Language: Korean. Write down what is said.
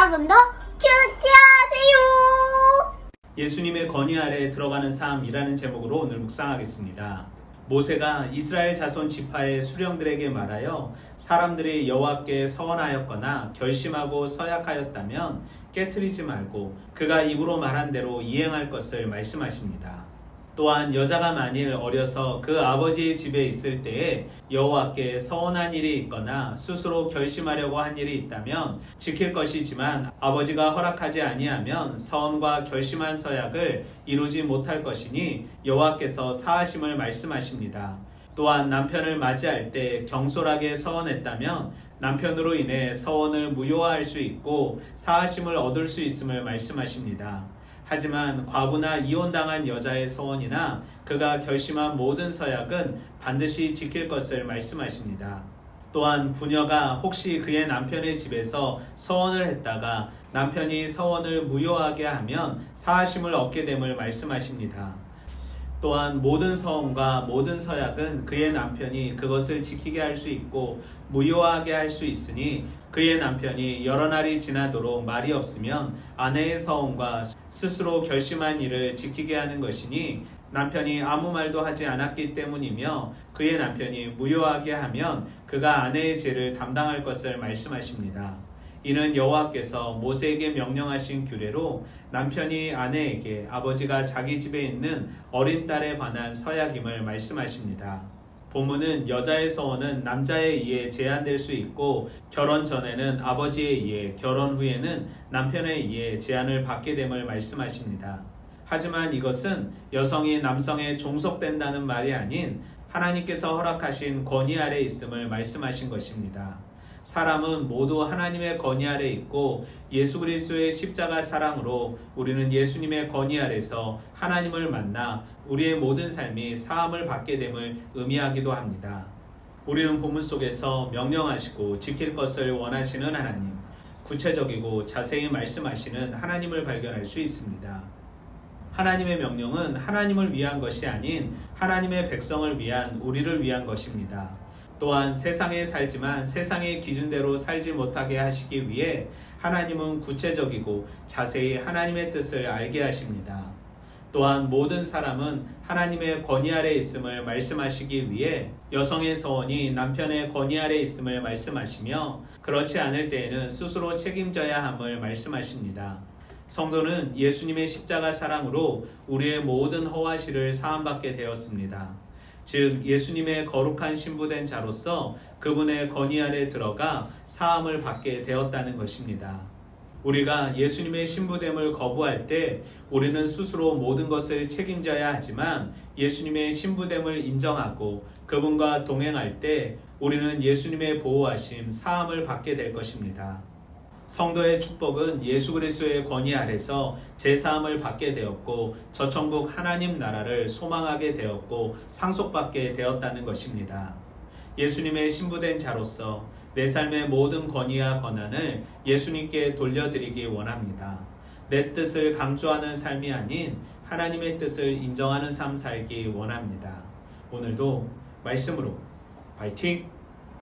여러분도 큐티하세요. 예수님의 건의 아래 들어가는 삶이라는 제목으로 오늘 묵상하겠습니다. 모세가 이스라엘 자손 지파의 수령들에게 말하여 사람들이 여호와께 서원하였거나 결심하고 서약하였다면 깨트리지 말고 그가 입으로 말한 대로 이행할 것을 말씀하십니다. 또한 여자가 만일 어려서 그 아버지의 집에 있을 때에 여호와께 서원한 일이 있거나 스스로 결심하려고 한 일이 있다면 지킬 것이지만 아버지가 허락하지 아니하면 서원과 결심한 서약을 이루지 못할 것이니 여호와께서 사하심을 말씀하십니다. 또한 남편을 맞이할 때 경솔하게 서원했다면 남편으로 인해 서원을 무효화할 수 있고 사하심을 얻을 수 있음을 말씀하십니다. 하지만 과부나 이혼당한 여자의 서원이나 그가 결심한 모든 서약은 반드시 지킬 것을 말씀하십니다. 또한 부녀가 혹시 그의 남편의 집에서 서원을 했다가 남편이 서원을 무효하게 하면 사하심을 얻게 됨을 말씀하십니다. 또한 모든 서원과 모든 서약은 그의 남편이 그것을 지키게 할 수 있고 무효하게 할 수 있으니 그의 남편이 여러 날이 지나도록 말이 없으면 아내의 서원과 스스로 결심한 일을 지키게 하는 것이니 남편이 아무 말도 하지 않았기 때문이며 그의 남편이 무효하게 하면 그가 아내의 죄를 담당할 것을 말씀하십니다. 이는 여호와께서 모세에게 명령하신 규례로 남편이 아내에게 아버지가 자기 집에 있는 어린 딸에 관한 서약임을 말씀하십니다. 본문은 여자의 서원은 남자에 의해 제한될 수 있고 결혼 전에는 아버지에 의해, 결혼 후에는 남편에 의해 제한을 받게 됨을 말씀하십니다. 하지만 이것은 여성이 남성에 종속된다는 말이 아닌 하나님께서 허락하신 권위 아래 있음을 말씀하신 것입니다. 사람은 모두 하나님의 권위 아래 있고 예수 그리스도의 십자가 사랑으로 우리는 예수님의 권위 아래서 하나님을 만나 우리의 모든 삶이 사함을 받게 됨을 의미하기도 합니다. 우리는 본문 속에서 명령하시고 지킬 것을 원하시는 하나님, 구체적이고 자세히 말씀하시는 하나님을 발견할 수 있습니다. 하나님의 명령은 하나님을 위한 것이 아닌 하나님의 백성을 위한 우리를 위한 것입니다. 또한 세상에 살지만 세상의 기준대로 살지 못하게 하시기 위해 하나님은 구체적이고 자세히 하나님의 뜻을 알게 하십니다. 또한 모든 사람은 하나님의 권위 아래 있음을 말씀하시기 위해 여성의 서원이 남편의 권위 아래 있음을 말씀하시며 그렇지 않을 때에는 스스로 책임져야 함을 말씀하십니다. 성도는 예수님의 십자가 사랑으로 우리의 모든 허와실을 사함받게 되었습니다. 즉 예수님의 거룩한 신부된 자로서 그분의 권위 아래 들어가 사함을 받게 되었다는 것입니다. 우리가 예수님의 신부됨을 거부할 때 우리는 스스로 모든 것을 책임져야 하지만 예수님의 신부됨을 인정하고 그분과 동행할 때 우리는 예수님의 보호하심, 사함을 받게 될 것입니다. 성도의 축복은 예수 그리스도의 권위 아래서 제사함을 받게 되었고 저천국 하나님 나라를 소망하게 되었고 상속받게 되었다는 것입니다. 예수님의 신부된 자로서 내 삶의 모든 권위와 권한을 예수님께 돌려드리기 원합니다. 내 뜻을 강조하는 삶이 아닌 하나님의 뜻을 인정하는 삶 살기 원합니다. 오늘도 말씀으로 파이팅!